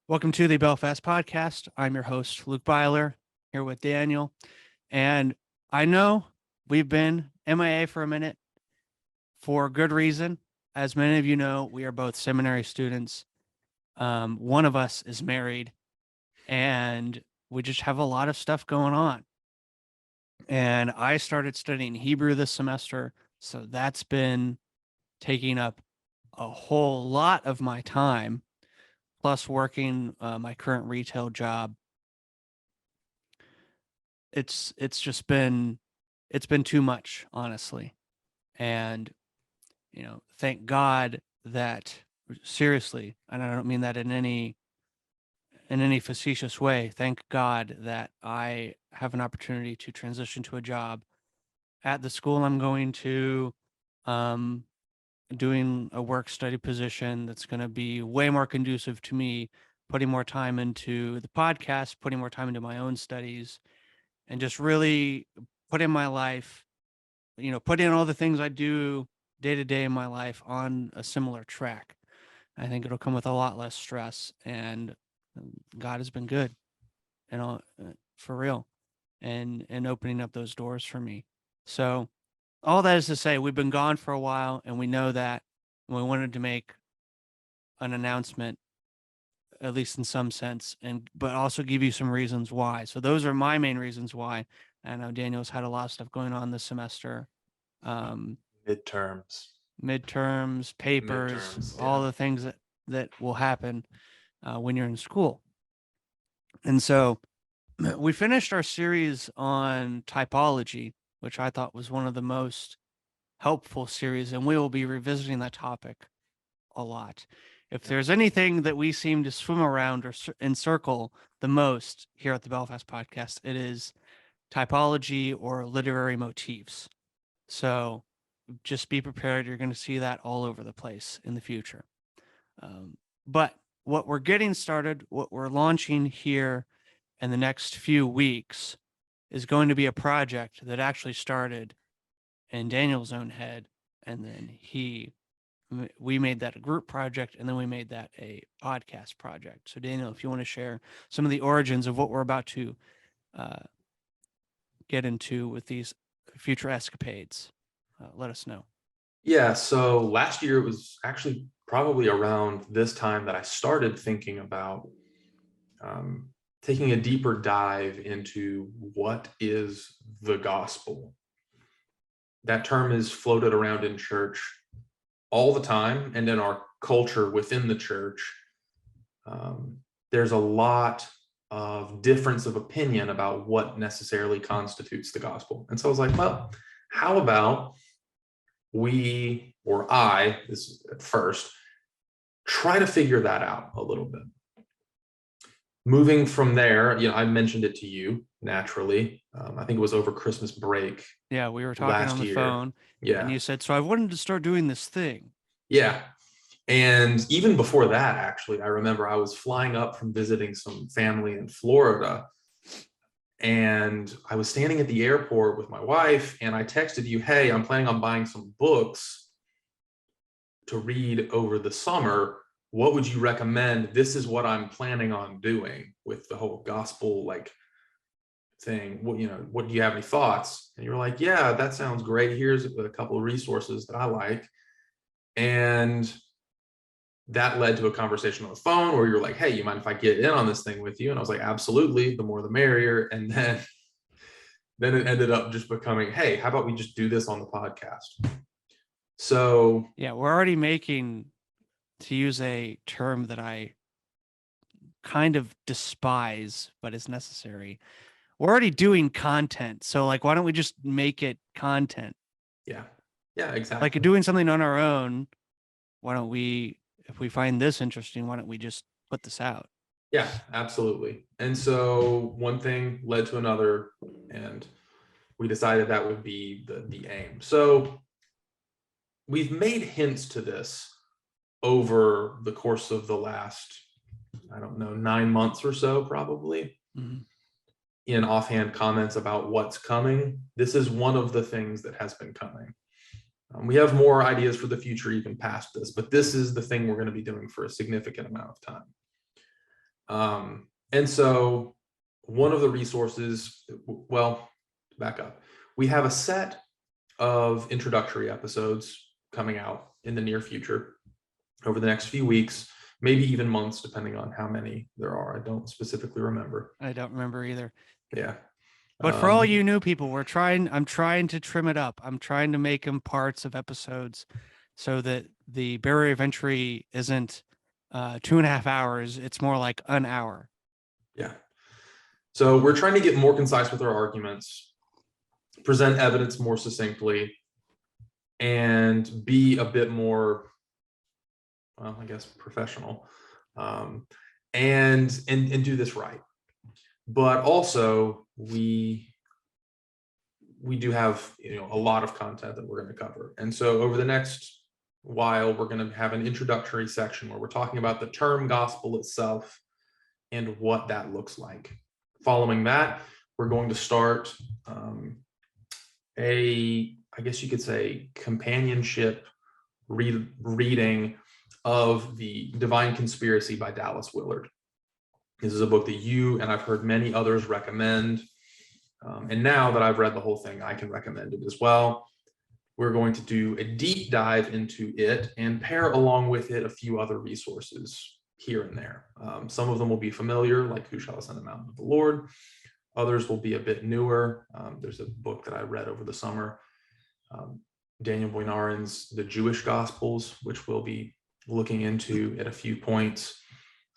Welcome to the Belfast podcast. I'm your host, Luke Byler, here with Daniel. And I know we've been MIA for a minute for good reason. As many of you know, we are both seminary students. One of us is married, and we just have a lot of stuff going on. And I started studying Hebrew this semester, so that's been taking up a whole lot of my time, plus working my current retail job. It's been too much, honestly. And thank God that, seriously, and I don't mean that in any facetious way, thank God that I have an opportunity to transition to a job at the school I'm going to, doing a work study position that's going to be way more conducive to me putting more time into the podcast, putting more time into my own studies, and just really putting my life, putting all the things I do day to day in my life on a similar track. I think it'll come with a lot less stress, and God has been good, for real, and opening up those doors for me. So all that is to say, we've been gone for a while, and we know that. We wanted to make an announcement, at least in some sense, but also give you some reasons why. So those are my main reasons why. I know Daniel's had a lot of stuff going on this semester. Midterms, papers, all the things that will happen when you're in school. And so we finished our series on typology, which I thought was one of the most helpful series, and we will be revisiting that topic a lot. If there's anything that we seem to swim around or encircle the most here at the Belfast podcast, it is typology or literary motifs. So just be prepared. You're going to see that all over the place in the future. But what we're getting started, what we're launching here in the next few weeks, is going to be a project that actually started in Daniel's own head, and then we made that a group project, and then we made that a podcast project. So Daniel, if you want to share some of the origins of what we're about to get into with these future escapades, let us know. Yeah, so last year it was actually probably around this time that I started thinking about taking a deeper dive into what is the gospel. That term is floated around in church all the time, and in our culture within the church, there's a lot of difference of opinion about what necessarily constitutes the gospel. And so I was like, well, how about we, or I, this at first, try to figure that out a little bit. Moving from there, I mentioned it to you naturally. I think it was over Christmas break. Yeah, we were talking on the phone. Yeah. And you said, so I wanted to start doing this thing. Yeah. And even before that, actually, I remember I was flying up from visiting some family in Florida, and I was standing at the airport with my wife, and I texted you, hey, I'm planning on buying some books to read over the summer. What would you recommend? This is what I'm planning on doing with the whole gospel thing. What do you have any thoughts? And you were like, yeah, that sounds great. Here's a couple of resources that I like. And that led to a conversation on the phone where you're like, hey, you mind if I get in on this thing with you? And I was like, absolutely, the more the merrier. And then it ended up just becoming, hey, how about we just do this on the podcast? So yeah, we're already making, to use a term that I kind of despise, but is necessary, we're already doing content. So why don't we just make it content? Yeah, exactly. Like doing something on our own, why don't we, if we find this interesting, why don't we just put this out? Yeah, absolutely. And so one thing led to another, and we decided that would be the aim. So we've made hints to this over the course of the last, 9 months or so, probably. Mm-hmm. in offhand comments about what's coming, this is one of the things that has been coming. We have more ideas for the future, even past this, but this is the thing we're going to be doing for a significant amount of time. And so one of the resources, well, back up, we have a set of introductory episodes coming out in the near future over the next few weeks, maybe even months, depending on how many there are. I don't specifically remember. I don't remember either. Yeah. But for all you new people, I'm trying to trim it up. I'm trying to make them parts of episodes so that the barrier of entry isn't 2.5 hours. It's more like an hour. Yeah. So we're trying to get more concise with our arguments, present evidence more succinctly, and be a bit more, well, I guess, professional, and do this right. But also we do have, a lot of content that we're going to cover. And so over the next while, we're going to have an introductory section where we're talking about the term gospel itself and what that looks like. Following that, we're going to start I guess you could say, companionship reading of The Divine Conspiracy by Dallas Willard. This is a book that you and I've heard many others recommend. And now that I've read the whole thing, I can recommend it as well. We're going to do a deep dive into it and pair along with it a few other resources here and there. Some of them will be familiar, like Who Shall Ascend the Mountain of the Lord. Others will be a bit newer. There's a book that I read over the summer, Daniel Boynaren's The Jewish Gospels, which we'll be looking into at a few points.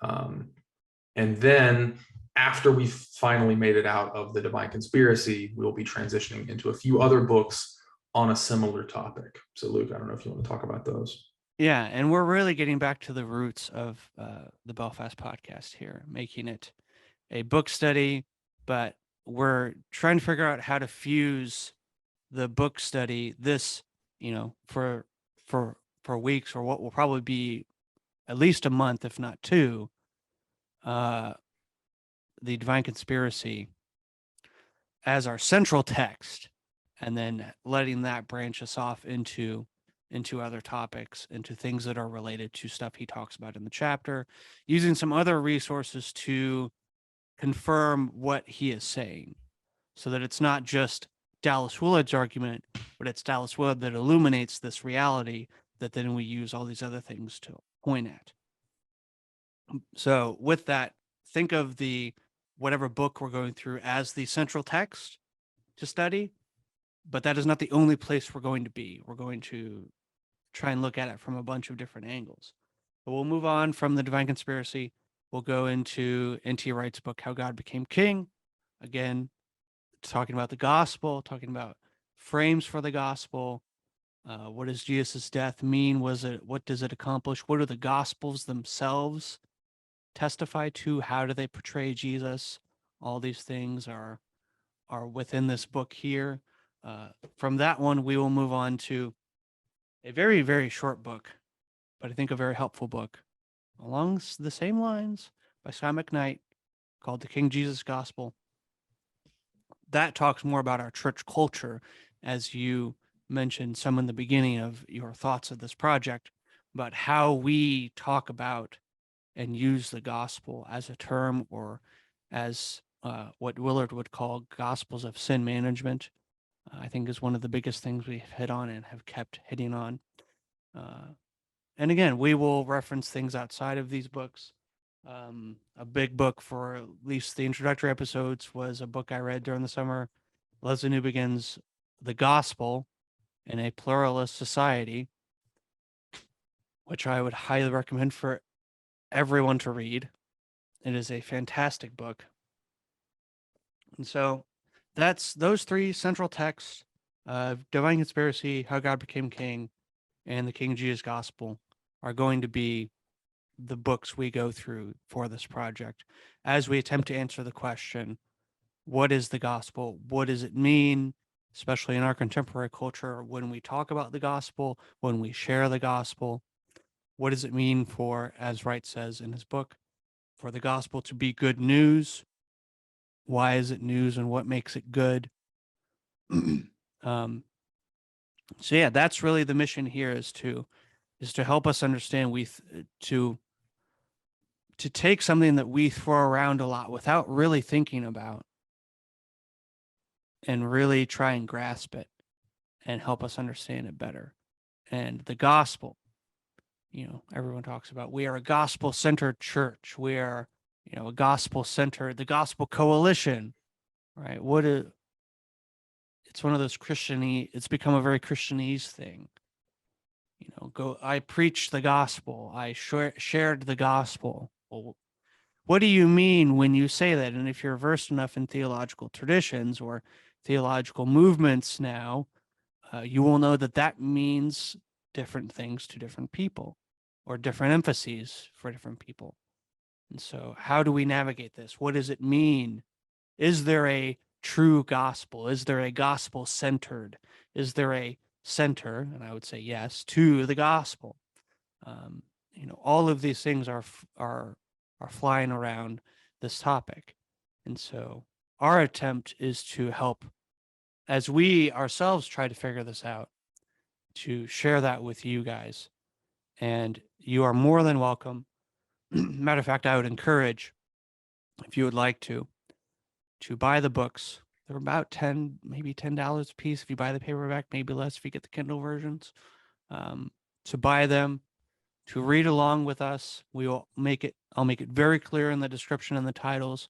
And then after we've finally made it out of The Divine Conspiracy, we'll be transitioning into a few other books on a similar topic. So Luke, I don't know if you want to talk about those. Yeah, and we're really getting back to the roots of the Belfast podcast here, making it a book study, but we're trying to figure out how to fuse the book study for weeks, or what will probably be at least a month, if not two, the Divine Conspiracy as our central text, and then letting that branch us off into other topics, into things that are related to stuff he talks about in the chapter, using some other resources to confirm what he is saying, so that it's not just Dallas Willard's argument, but it's Dallas Willard that illuminates this reality that then we use all these other things to point at. So with that, think of the whatever book we're going through as the central text to study, but that is not the only place we're going to be. We're going to try and look at it from a bunch of different angles. But we'll move on from the Divine Conspiracy. We'll go into N.T. Wright's book, How God Became King. Again, talking about the gospel, talking about frames for the gospel. What does Jesus' death mean? What does it accomplish? What do the gospels themselves testify to? How do they portray Jesus? All these things are within this book here. From that one, we will move on to a very, very short book, but I think a very helpful book along the same lines by Scott McKnight, called The King Jesus Gospel. That talks more about our church culture, as you mentioned some in the beginning of your thoughts of this project, about how we talk about and use the gospel as a term, or as what Willard would call gospels of sin management. I think is one of the biggest things we've hit on and have kept hitting on. And again, we will reference things outside of these books. A big book for at least the introductory episodes was a book I read during the summer, Leslie Newbegin's The Gospel in a Pluralist Society, which I would highly recommend for everyone to read. It is a fantastic book. And so that's those three central texts, Divine Conspiracy, How God Became King, and the King Jesus Gospel, are going to be the books we go through for this project as we attempt to answer the question, what is the gospel? What does it mean, especially in our contemporary culture, when we talk about the gospel, when we share the gospel? What does it mean for, as Wright says in his book, for the gospel to be good news, why is it news and what makes it good. um, so yeah, that's really the mission here, is to help us understand, to take something that we throw around a lot without really thinking about, and really try and grasp it and help us understand it better. And the gospel, everyone talks about, we are a gospel centered church. We are, a gospel centered, the gospel coalition, right? It's one of those it's become a very Christianese thing. I preached the gospel. I shared the gospel. Well, what do you mean when you say that? And if you're versed enough in theological traditions or theological movements now, you will know that that means different things to different people, or different emphases for different people. And so, how do we navigate this? What does it mean? Is there a true gospel? Is there a gospel centered? Is there a center? And I would say yes, to the gospel. Um, all of these things are flying around this topic, and so our attempt is to help, as we ourselves try to figure this out, to share that with you guys. And you are more than welcome. Matter of fact, I would encourage, if you would like to buy the books. They're about maybe $10 a piece if you buy the paperback, maybe less if you get the Kindle versions. To buy them, to read along with us. I'll make it very clear in the description and the titles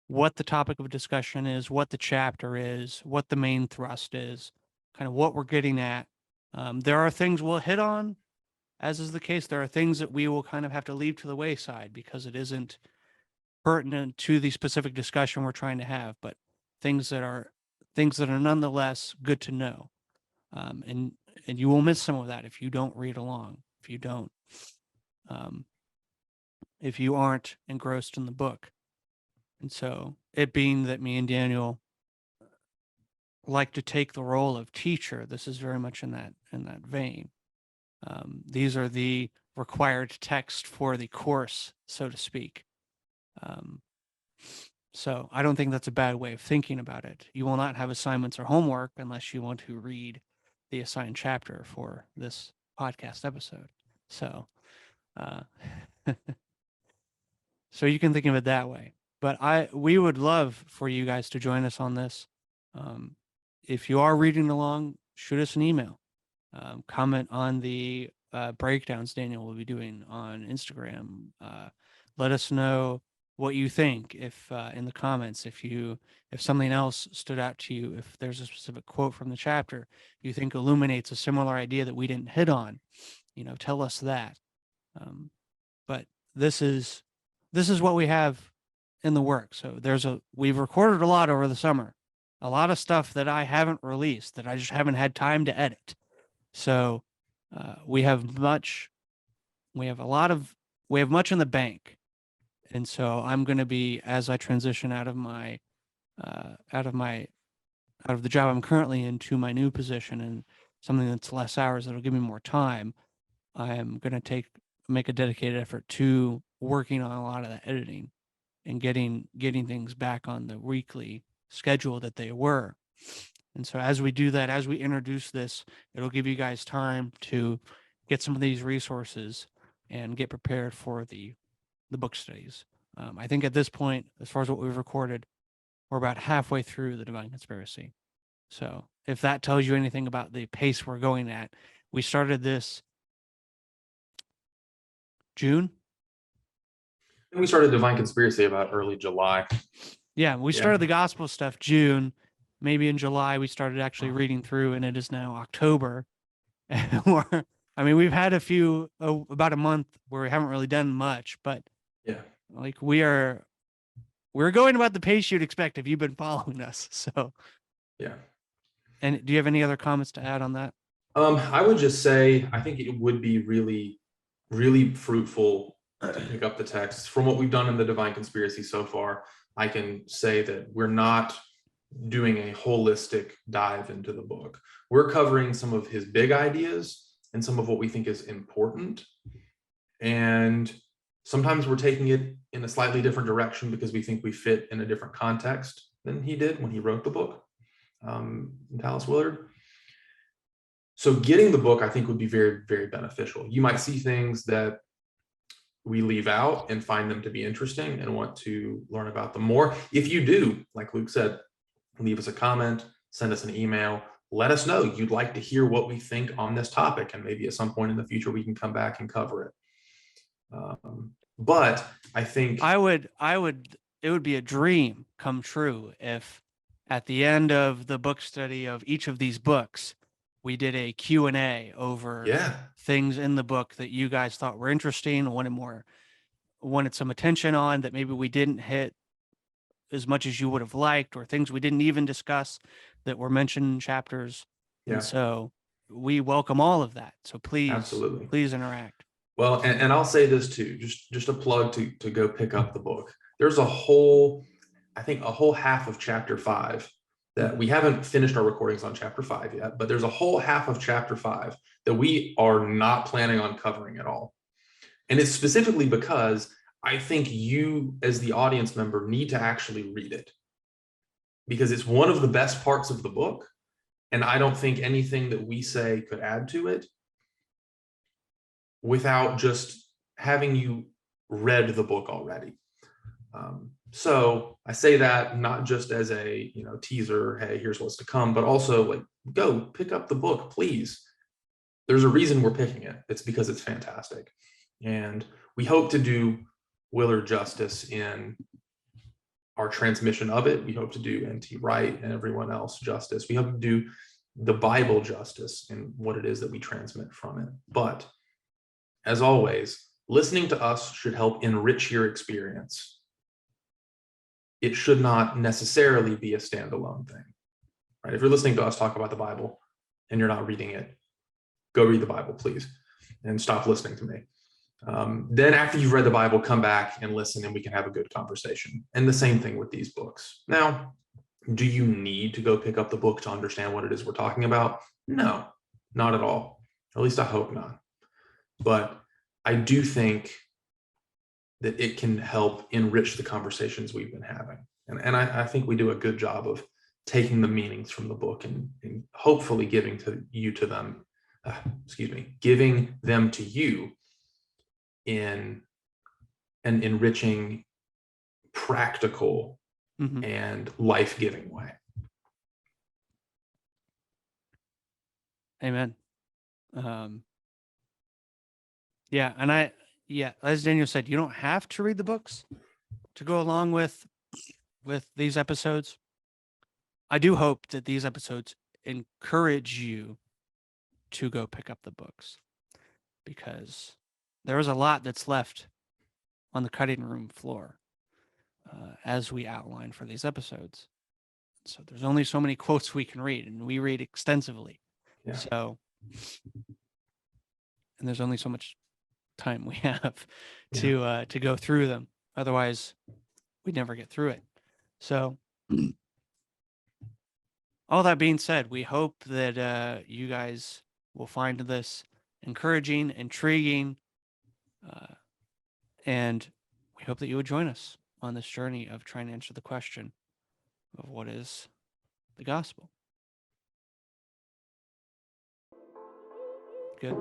what the topic of discussion is, what the chapter is, what the main thrust is, kind of what we're getting at. There are things we'll hit on, as is the case. There are things that we will kind of have to leave to the wayside because it isn't pertinent to the specific discussion we're trying to have, but things that are nonetheless good to know. And you will miss some of that if you don't read along, um, if you aren't engrossed in the book. And so, it being that me and Daniel like to take the role of teacher, this is very much in that vein. These are the required text for the course, so to speak. So I don't think that's a bad way of thinking about it. You will not have assignments or homework unless you want to read the assigned chapter for this podcast episode. So, uh, so you can think of it that way. But we would love for you guys to join us on this. If you are reading along, shoot us an email. Comment on the breakdowns Daniel will be doing on Instagram. Let us know what you think, if in the comments, if something else stood out to you, if there's a specific quote from the chapter you think illuminates a similar idea that we didn't hit on, tell us that. But this is what we have in the work. So we've recorded a lot over the summer, a lot of stuff that I haven't released, that I just haven't had time to edit. So we have much in the bank. And so I'm going to be, as I transition out of the job I'm currently in to my new position and something that's less hours, that'll give me more time, I am going to make a dedicated effort to working on a lot of the editing and getting things back on the weekly schedule that they were. And so as we do that, as we introduce this, it'll give you guys time to get some of these resources and get prepared for the book studies. I think at this point, as far as what we've recorded, we're about halfway through the Divine Conspiracy. So if that tells you anything about the pace we're going at, we started this June. And we started Divine Conspiracy about early July. Yeah, we started the gospel stuff June. Maybe in July we started actually reading through, and it is now October. We've had about a month where we haven't really done much, but like we're going about the pace you'd expect if you've been following us. So yeah. And do you have any other comments to add on that? I would just say I think it would be really, really fruitful to pick up the text. From what we've done in the Divine Conspiracy so far, I can say that we're not doing a holistic dive into the book. We're covering some of his big ideas and some of what we think is important. And Sometimes we're taking it in a slightly different direction because we think we fit in a different context than he did when he wrote the book, Dallas Willard. So getting the book, I think, would be very, very beneficial. You might see things that we leave out and find them to be interesting and want to learn about them more. If you do, like Luke said, leave us a comment, send us an email, let us know you'd like to hear what we think on this topic, and maybe at some point in the future we can come back and cover it. But I think it would be a dream come true if at the end of the book study of each of these books, we did a Q&A over yeah, things in the book that you guys thought were interesting, wanted some attention on, that maybe we didn't hit as much as you would have liked, or things we didn't even discuss that were mentioned in chapters. yeah, And so we welcome all of that. So absolutely. please interact. Well, and I'll say this too, just a plug to go pick up the book. There's a whole, I think, a whole half of chapter 5 that we haven't finished our recordings on chapter 5 yet, but there's a whole half of chapter 5 that we are not planning on covering at all. And it's specifically because I think you, as the audience member, need to actually read it, because it's one of the best parts of the book. And I don't think anything that we say could add to it without just having you read the book already. So I say that not just as a teaser, hey, here's what's to come, but also like, go pick up the book, please. There's a reason we're picking it. It's because it's fantastic. And we hope to do Willard justice in our transmission of it. We hope to do N.T. Wright and everyone else justice. We hope to do the Bible justice in what it is that we transmit from it. But as always, listening to us should help enrich your experience. It should not necessarily be a standalone thing, right? If you're listening to us talk about the Bible and you're not reading it, go read the Bible, please, and stop listening to me. Then after you've read the Bible, come back and listen, and we can have a good conversation. And the same thing with these books. Now, do you need to go pick up the book to understand what it is we're talking about? No, not at all. At least I hope not. But I do think that it can help enrich the conversations we've been having. And I think we do a good job of taking the meanings from the book and hopefully giving them to you in an enriching, practical, and life-giving way. Amen. Yeah. And as Daniel said, you don't have to read the books to go along with these episodes. I do hope that these episodes encourage you to go pick up the books, because there is a lot that's left on the cutting room floor as we outline for these episodes. So there's only so many quotes we can read, and we read extensively. Yeah. So, and there's only so much time we have to go through them. Otherwise, we'd never get through it. So, all that being said, we hope that you guys will find this encouraging, intriguing, and we hope that you would join us on this journey of trying to answer the question of what is the gospel. Good.